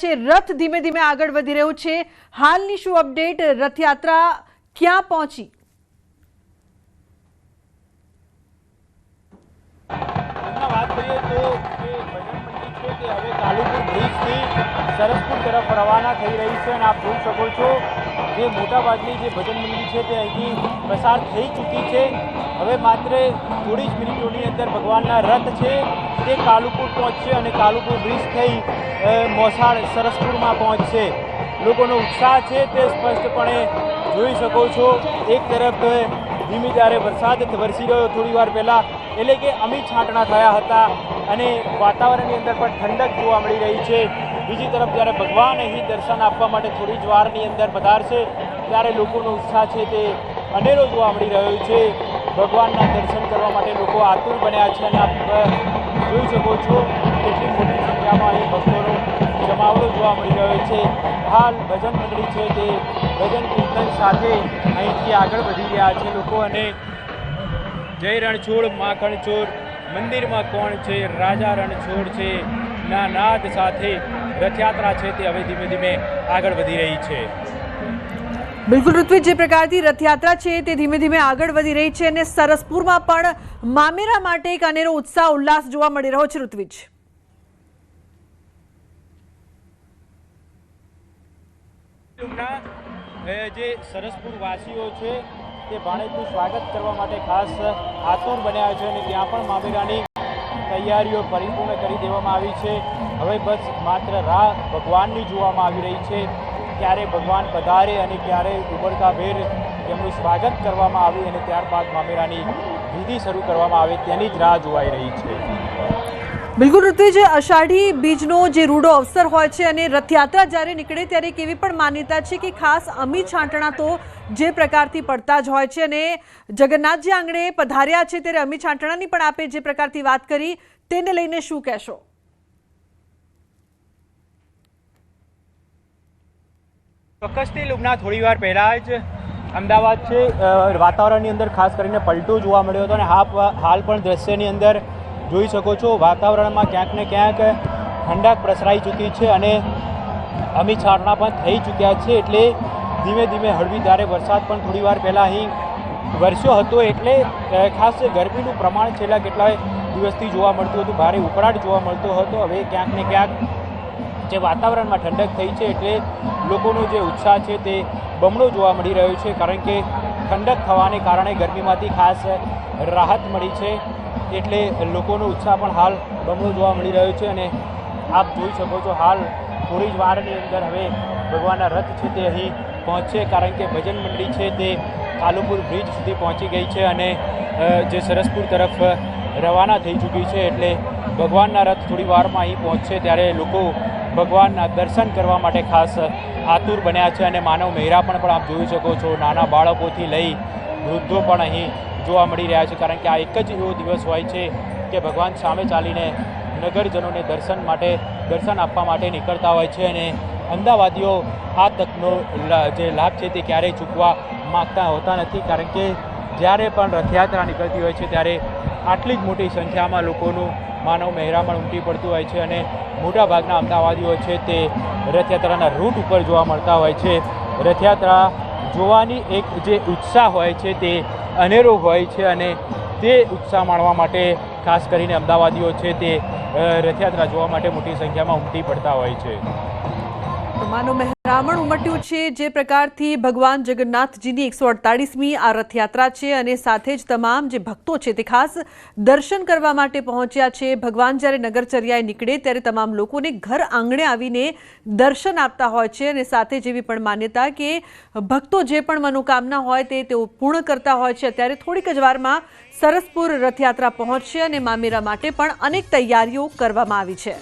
છે, રથ ધીમે ધીમે આગળ વધી રહ્યું છે, હાલની શું અપડેટ? રથયાત્રા ક્યાં પહોંચી? વાત કરીએ તો જે ભજન મંડી છે તે હવે કાલુપુર બ્રિજથી સરસપુર તરફ રવાના થઈ રહી છે અને આપ જોઈ શકો છો જે મોટાભાગની જે ભજન મંડી છે તે અહીંથી પસાર થઈ ચૂકી છે। હવે માત્ર થોડી જ મિનિટોની અંદર ભગવાનના રથ છે તે કાલુપુર પહોંચશે અને કાલુપુર બ્રિજ થઈ મોસાળ સરસપુરમાં પહોંચશે। લોકોનો ઉત્સાહ છે તે સ્પષ્ટપણે જોઈ શકો છો। એક તરફ ધીમી ધારે વરસાદ વરસી રહ્યો થોડી વાર પહેલાં, એટલે કે અમી છાંટણા થયા હતા અને વાતાવરણની અંદર પણ ઠંડક જોવા મળી રહી છે। બીજી તરફ જ્યારે ભગવાન અહીં દર્શન આપવા માટે થોડી જ વારની અંદર પધારશે ત્યારે લોકોનો ઉત્સાહ છે તે અનેરો જોવા મળી રહ્યો છે। ભગવાનના દર્શન કરવા માટે લોકો આતુર બન્યા છે અને આપ જોઈ શકો છો કેટલી મોટી સંખ્યામાં અહીં ભક્તોનો જમાવડો જોવા મળી રહ્યો છે। હાલ ભજન મંડળી છે તે ભજન કીર્તન સાથે અહીંથી આગળ વધી રહ્યા છે લોકો અને જય રણછોડ માખણચોર, મંદિરમાં કોણ છે, રાજા રણછોડ છે ના નાદ સાથે રથયાત્રા છે તે હવે ધીમે ધીમે આગળ વધી રહી છે। બિલકુલ ઋત્વિજ, જે પ્રકારથી રથયાત્રા છે તે ધીમે ધીમે આગળ વધી રહી છે અને સરસપુરમાં પણ મામેરા માટે એક અનેરો ઉત્સાહ ઉલ્લાસ જોવા મળી રહ્યો છે। ઋત્વિજ, જે સરસપુર વાસીઓ છે તે ભાણેજનું સ્વાગત કરવા માટે ખાસ આતુર બન્યા છે અને ત્યાં પણ મામેરાની તૈયારીઓ પરિપૂર્ણ કરી દેવામાં આવી છે। હવે બસ માત્ર રાહ ભગવાનની જોવામાં આવી રહી છે, ક્યારે ભગવાન પધારે અને ક્યારે ઉમળકાભેર તેમનું સ્વાગત કરવામાં આવે અને ત્યારબાદ મામેરાની વિધિ શરૂ કરવામાં આવે તેની જ રાહ જોવાઈ રહી છે। બિલકુલ ઋત્વિજ, અષાઢી બીજનો જે રૂડો અવસર હોય છે અને રથયાત્રા જ્યારે નીકળે ત્યારે એક એવી પણ માન્યતા છે કે ખાસ અમી છાંટણા તો જે પ્રકારથી પડતા જ હોય છે અને જગન્નાથજી આંગણે પધાર્યા છે ત્યારે અમી છાંટણાની પણ આપે જે પ્રકારથી વાત કરી તેને લઈને શું કહેશો? ચોક્કસથી લુબના, થોડી વાર પહેલાં જ અમદાવાદ છે વાતાવરણની અંદર ખાસ કરીને પલટો જોવા મળ્યો હતો અને હાલ પણ દ્રશ્યની અંદર જોઈ શકો છો વાતાવરણમાં ક્યાંક ને ક્યાંક ઠંડક પ્રસરાઈ ચૂકી છે અને અમી છાંટણા પણ થઈ ચૂક્યા છે। એટલે ધીમે ધીમે હળવી ધારે વરસાદ પણ થોડી વાર પહેલાં અહીં વરસ્યો હતો એટલે ખાસ ગરમીનું પ્રમાણ છેલ્લા કેટલાય દિવસથી જોવા મળતું હતું, ભારે ઉકળાટ જોવા મળતો હતો। હવે ક્યાંક ને ક્યાંક જે વાતાવરણમાં ઠંડક થઈ છે એટલે લોકોનો જે ઉત્સાહ છે તે બમણો જોવા મળી રહ્યો છે, કારણ કે ઠંડક થવાને કારણે ગરમીમાંથી ખાસ રાહત મળી છે એટલે લોકોનો ઉત્સાહ પણ હાલ બમણો જોવા મળી રહ્યો છે। અને આપ જોઈ શકો છો હાલ થોડી જ વારની અંદર હવે ભગવાનના રથ છે તે અહીં પહોંચશે, કારણ કે ભજન મંડળી છે તે કાલુપુર બ્રિજ સુધી પહોંચી ગઈ છે અને જે સરસપુર તરફ રવાના થઈ ચૂકી છે એટલે ભગવાનના રથ થોડી વારમાં અહીં પહોંચશે ત્યારે લોકો ભગવાનના દર્શન કરવા માટે ખાસ આતુર બન્યા છે અને માનવ મહેરા પણ આપ જોઈ શકો છો, નાના બાળકોથી લઈ વૃદ્ધો પણ અહીં જોવા મળી રહ્યા છે, કારણ કે આ એક જ એવો દિવસ હોય છે કે ભગવાન સામે ચાલીને નગરજનોને દર્શન આપવા માટે નીકળતા હોય છે અને અમદાવાદીઓ આ તકનો જે લાભ છે તે ક્યારેય ચૂકવા માગતા હોતા નથી, કારણ કે જ્યારે પણ રથયાત્રા નીકળતી હોય છે ત્યારે આટલી જ મોટી સંખ્યામાં લોકોનું માનવ મહેરામણ ઉમટી પડતું હોય છે અને મોટાભાગના અમદાવાદીઓ છે તે રથયાત્રાના રૂટ ઉપર જોવા મળતા હોય છે। રથયાત્રા જોવાની એક જે ઉત્સાહ હોય છે તે અનેરો હોય છે અને તે ઉત્સાહ માણવા માટે ખાસ કરીને અમદાવાદીઓ છે તે રથયાત્રા જોવા માટે મોટી સંખ્યામાં ઉમટી પડતા હોય છે। માનવ મહેરામણ ઉમટ્યું છે જે પ્રકારથી ભગવાન જગન્નાથજીની 148મી આ રથયાત્રા છે અને સાથે જ તમામ જે ભક્તો છે તે ખાસ દર્શન કરવા માટે પહોંચ્યા છે। ભગવાન જ્યારે નગરચર્યાએ નીકળે ત્યારે તમામ લોકોને ઘર આંગણે આવીને દર્શન આપતા હોય છે અને સાથે જેવી પણ માન્યતા કે ભક્તો જે પણ મનોકામના હોય તેઓ પૂર્ણ કરતા હોય છે। અત્યારે થોડીક જ વારમાં સરસપુર રથયાત્રા પહોંચશે અને મામેરા માટે પણ અનેક તૈયારીઓ કરવામાં આવી છે।